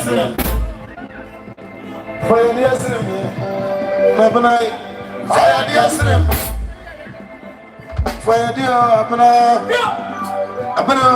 Fire the Asrim. Babanai. Fire the Asrim. Fire the Abana. Abana.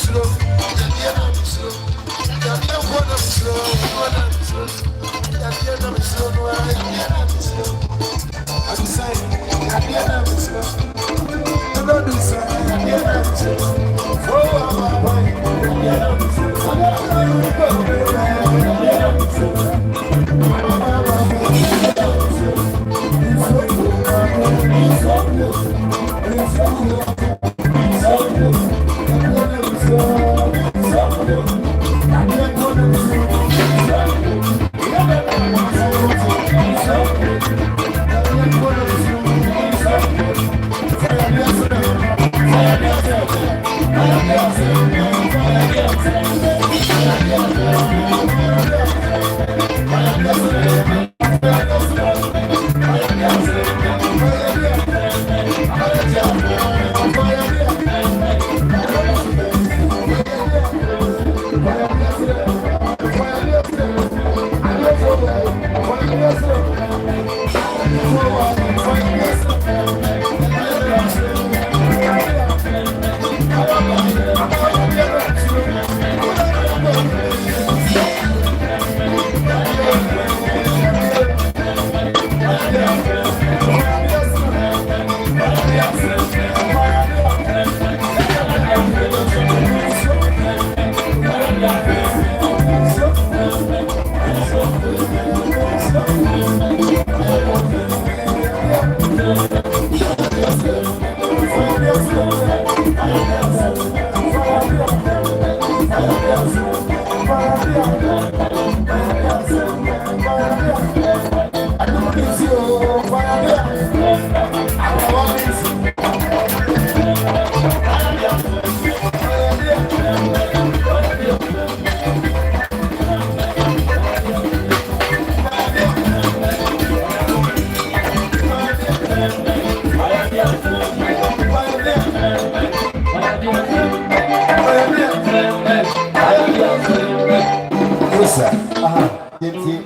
slow.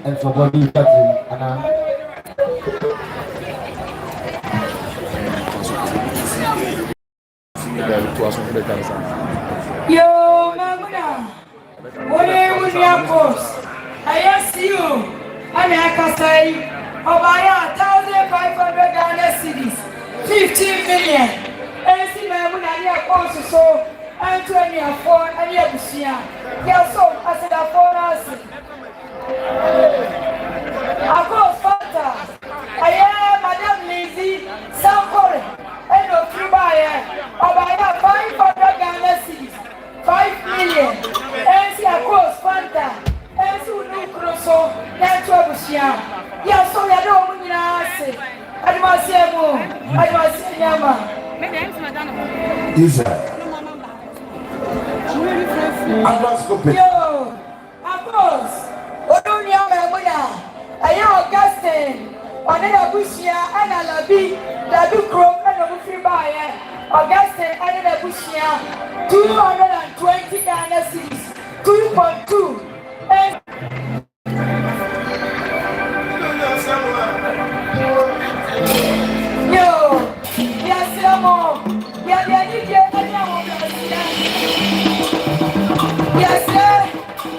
And for body cutting, Yo, Mamma, what are your posts? I see you. I mean, I can say, oh, buy 1,500 Ghana cities, 15 million. And see, Mamma, I have also so, and 24, and you have seen. Yes, so I said, I phone us. Of course, Father, I am Madame Lizzie, Sankore, and of Trubaya, or by 500 Ghana cities, 5 million, and see, of course, Fanta, and so no Crosso, and Trabusia. Yes, so I don't mean I say, I must say more, I must say, Yama. My name's Madame. Is that? Yo, of course. Odunya Memuya, Aya Augustine, Onena Bushia, Anna Labi, Labi Crow, and Obufibaye, Augustine, Anna Bushia, 220 Ghana cities, 2.2. Yo, yes, Amo, yes, sir,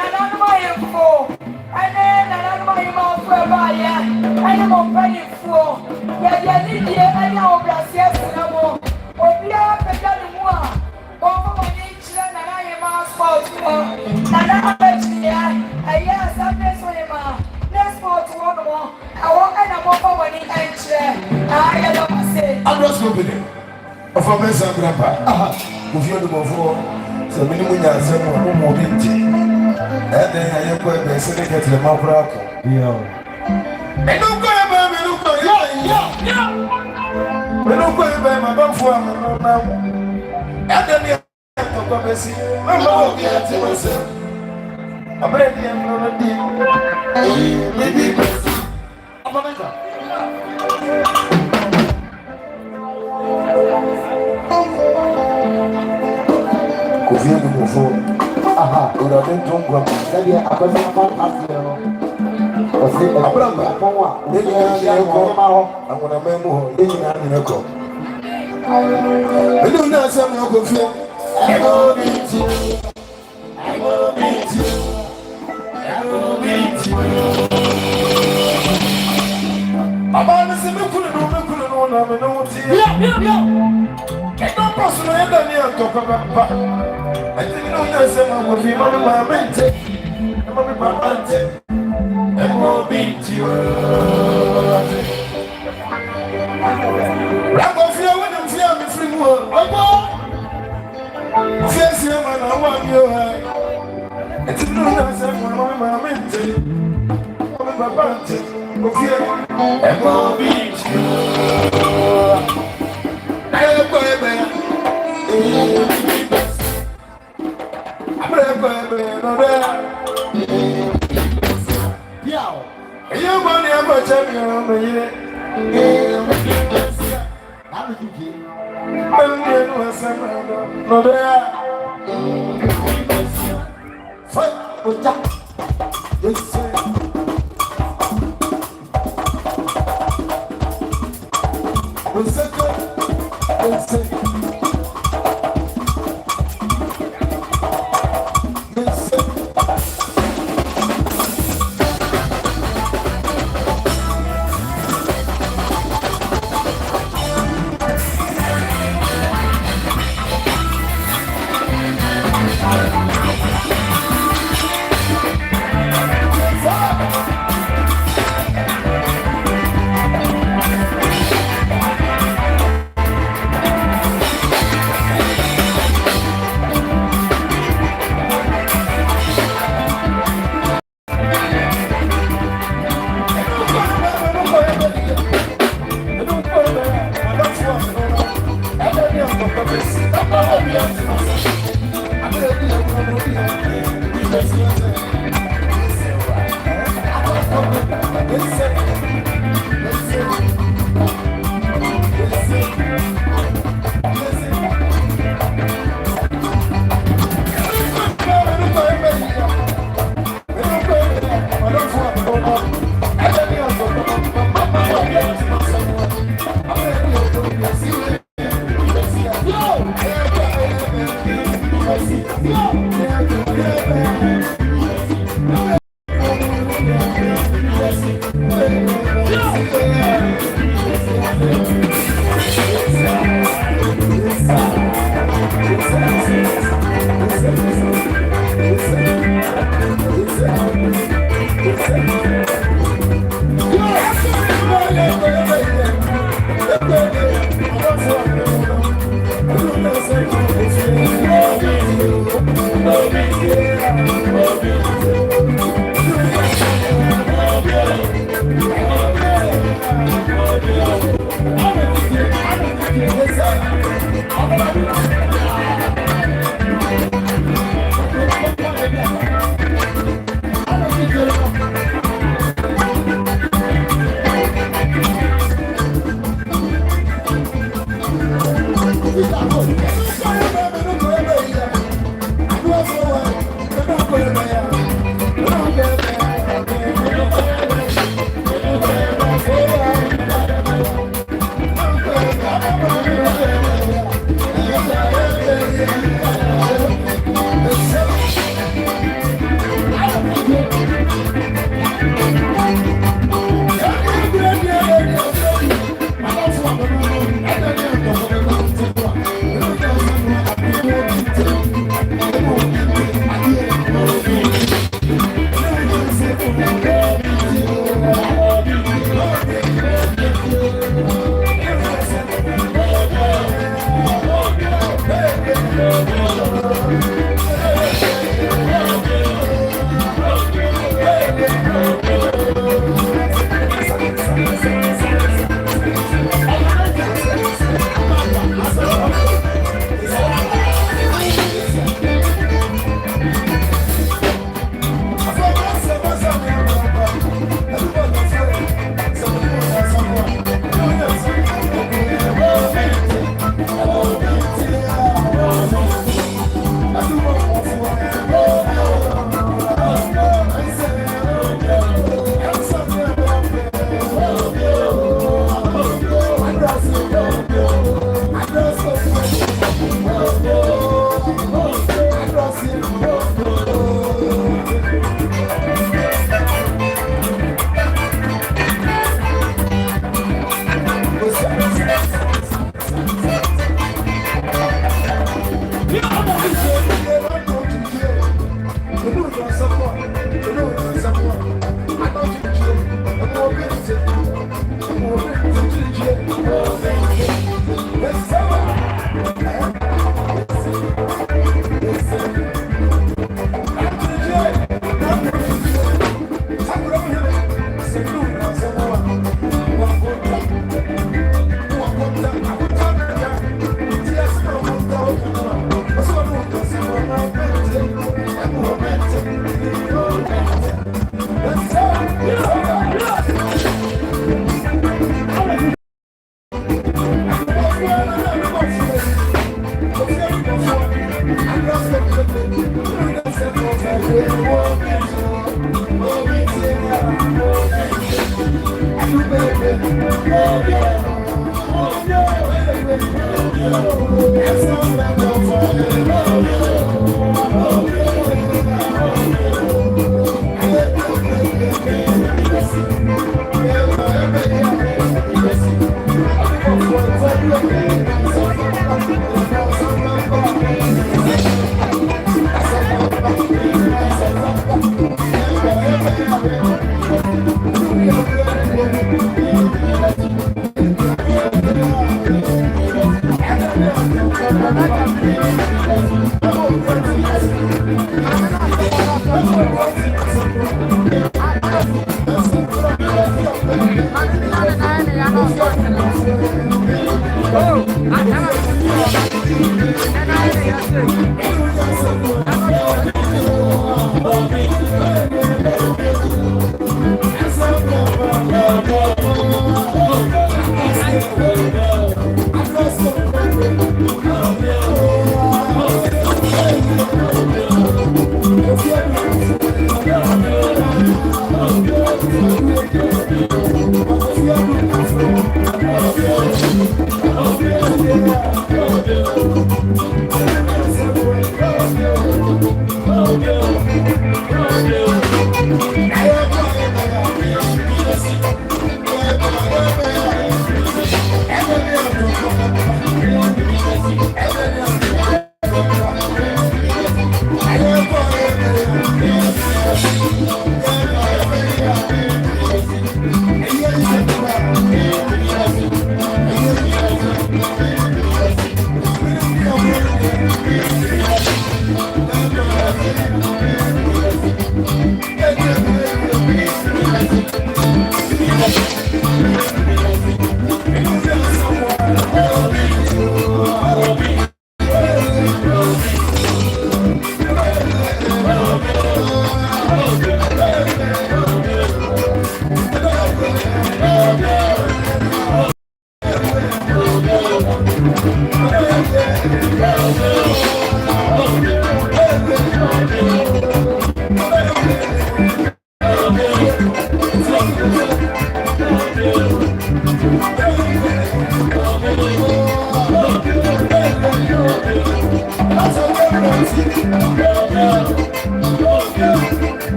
and I'm my four. And then I'm my mouth for a buyer, and I'm paying for. Yeah, and now Brazil, no more. Oh, yeah, but that one. Oh, my children, and I am a sport. And I'm actually, yes, I'm this one. Let's go to one more. I want to go for one in I don't say. I'm just opening. Of a mess of grandpa. If you're the before, so many women are saying, more than and then I am going to say, get the mouth rock. Yeah. And don't go about me, look for yeah. We don't go about my Baffour now. And then you have to come and see. I'm not going to tell myself. I'm ready and not a deal. Maybe I'm a maker. Aha, you don't think don't go. That you are going to come after you. Or say, Abraham, then you are going to memo, then you are in a call. I don't know some of your film. I will meet you. I will meet you. I will meet you. About the same I don't possibly ever near talk about. I think you know some of you on my mente. I'm on my mente. And we'll beat you. I'm going to feel when I'm feeling free world. Yes, you man, I want you. I think you know some of my mente. I'm on my mente. And we'll beat you.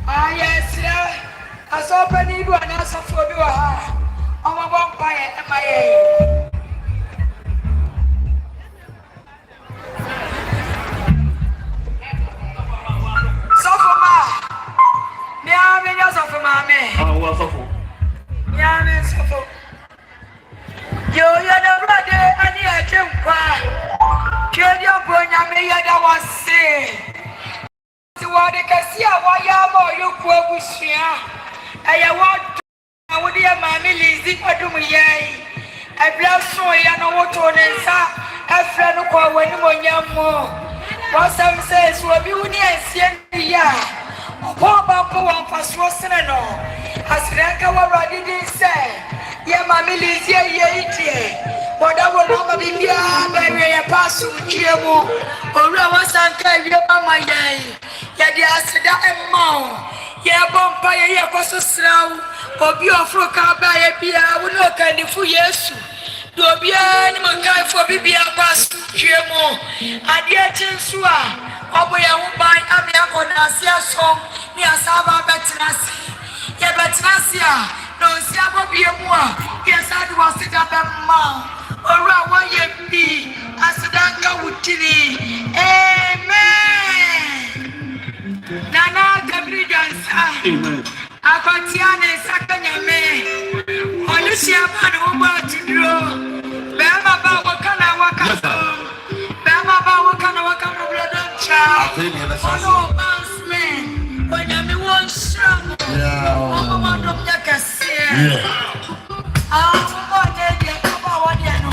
I yes, I saw Penny do an answer for you. ọmọ bọ́ mpa yẹ ẹ ma yẹ. Sọ́fọ̀ máa ní àmì ní ọ̀sọ̀fọ̀ máa mi. Àwọn asọ́fọ̀. Ní àmì sọ́fọ̀. Yóò yẹ ní ọlọ́dẹ ẹni ẹ̀jẹ̀ nkwa. Kí ó ní ọ̀bọ̀ nyàmé yẹ dá wọ́n sí. Tí wọ́n di kẹsí àwọn yá mọ̀ yóò kú ebusua. Ẹ̀yẹ wọ́n dùn àwọn ní ẹ̀ màmí lìzí ọdún yẹ yìí. Ẹ̀bílẹ̀ sùn yẹ ní wọ́n tó ní nsá. Ẹ̀fẹ̀ ní kọ̀ wọ́n ní wọ́n yẹ mọ́. Wọ́n sẹ́m sẹ́ èso obi wọ́n ní ẹ̀sìẹ́ ní yá. Ọ̀pọ̀ ọba ń pọ̀ wọ́n fàṣọ sínú nọ. Àsìrẹ́ńkà wọ́n rọ̀ dídí sẹ́. Yẹ màmí lìzí ẹ̀yẹ ìdí ẹ̀. Bọ̀dá wo ló ma bíbí á bẹ̀rẹ̀ yẹ paṣọ jíẹ mu. Òwúrọ̀ wọ́n sànkà ìwé mama yẹ yìí. Yẹ di àsìdá ẹ̀ mọ̀ ọ́. Yẹ bọ́ mpa yẹ yẹ kọ́ so siraw. Obi ọ̀fọ̀ ká bá yẹ bíyà wọ́n ní ọ̀kà ní fún Yéṣu. Dobia ni makai fo bibia pasu twemo ade akyi nso a obo ye ho ban ame akona ase asom ni asaba betinasi ye betinasi a no si abobie mu a ye sadu wasida bemma ora wa ye bi asidanka wutiri amen nana Tabiri dansa amen akotiane sakanyame olusia manu obo atidro bema ba wakana wakana bema ba wakana blood child ono man onyame won sham obo mandom yakase obo de de obo wadi anu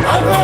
I'm